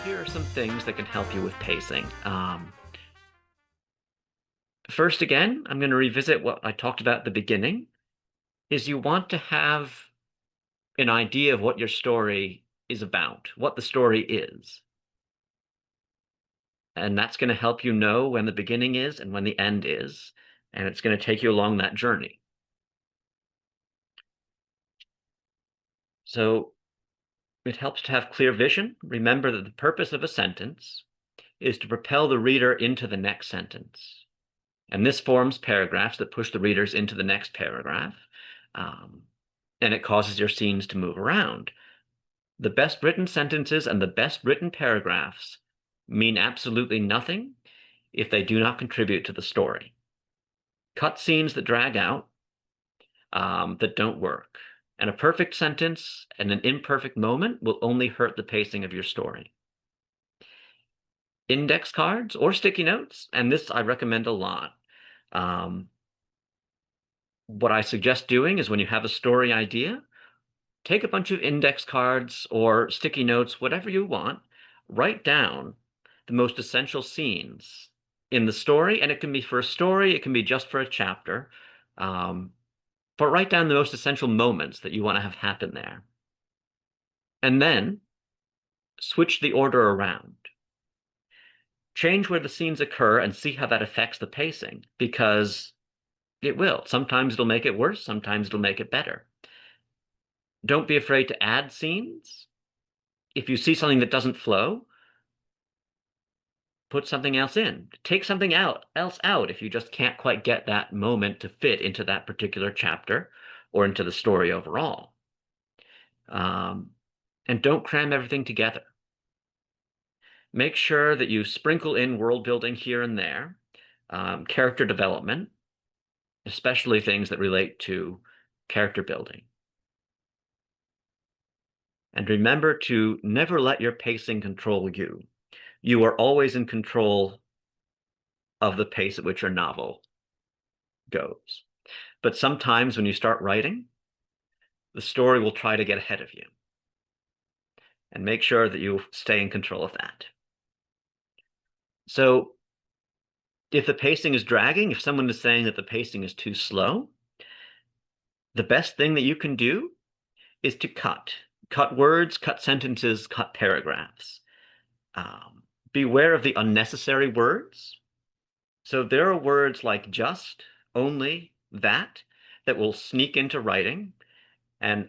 here are some things that can help you with pacing. First, again, I'm going to revisit what I talked about at the beginning, is you want to have an idea of what your story is about, what the story is. And that's going to help you know when the beginning is and when the end is, and it's going to take you along that journey. So it helps to have clear vision. Remember that the purpose of a sentence is to propel the reader into the next sentence. And this forms paragraphs that push the readers into the next paragraph. And it causes your scenes to move around. The best written sentences and the best written paragraphs mean absolutely nothing if they do not contribute to the story. Cut scenes that drag out, that don't work. And a perfect sentence and an imperfect moment will only hurt the pacing of your story. Index cards or sticky notes, and this I recommend a lot. What I suggest doing is when you have a story idea, take a bunch of index cards or sticky notes, whatever you want, write down the most essential scenes in the story, and it can be for a story, it can be just for a chapter, but write down the most essential moments that you want to have happen there. And then switch the order around. Change where the scenes occur and see how that affects the pacing, because it will. Sometimes it'll make it worse, sometimes it'll make it better. Don't be afraid to add scenes. If you see something that doesn't flow, put something else in. Take something else out if you just can't quite get that moment to fit into that particular chapter or into the story overall. And don't cram everything together. Make sure that you sprinkle in world building here and there, character development, especially things that relate to character building. And remember to never let your pacing control you. You are always in control of the pace at which your novel goes. But sometimes when you start writing, the story will try to get ahead of you. And make sure that you stay in control of that. So if the pacing is dragging, if someone is saying that the pacing is too slow, the best thing that you can do is to cut. Cut words, cut sentences, cut paragraphs. Beware of the unnecessary words. So there are words like just, only, that will sneak into writing, and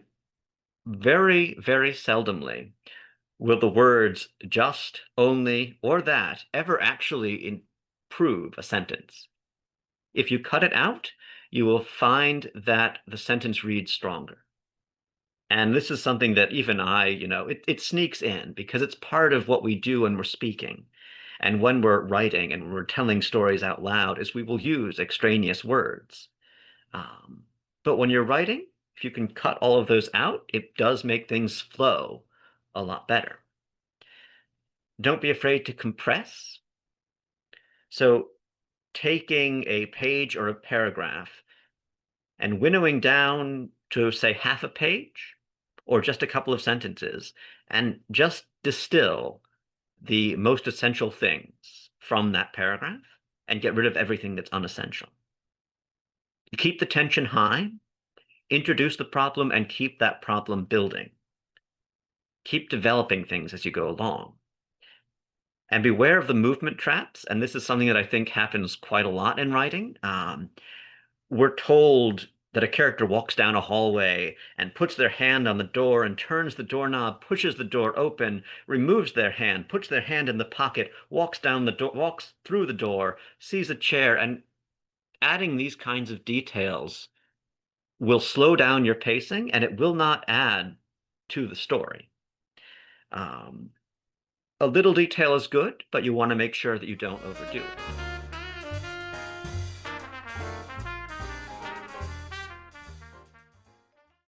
very, very seldomly will the words just, only, or that ever actually improve a sentence. If you cut it out, you will find that the sentence reads stronger. And this is something that even it sneaks in because it's part of what we do when we're speaking. And when we're writing and we're telling stories out loud, is we will use extraneous words. But when you're writing, if you can cut all of those out, it does make things flow a lot better. Don't be afraid to compress. So taking a page or a paragraph and winnowing down to, say, half a page or just a couple of sentences, and just distill the most essential things from that paragraph and get rid of everything that's unessential. Keep the tension high, introduce the problem, and keep that problem building. Keep developing things as you go along. And beware of the movement traps, and this is something that I think happens quite a lot in writing. We're told that a character walks down a hallway and puts their hand on the door and turns the doorknob, pushes the door open, removes their hand, puts their hand in the pocket, walks down the door, walks through the door, sees a chair, and adding these kinds of details will slow down your pacing and it will not add to the story. A little detail is good, but you want to make sure that you don't overdo it.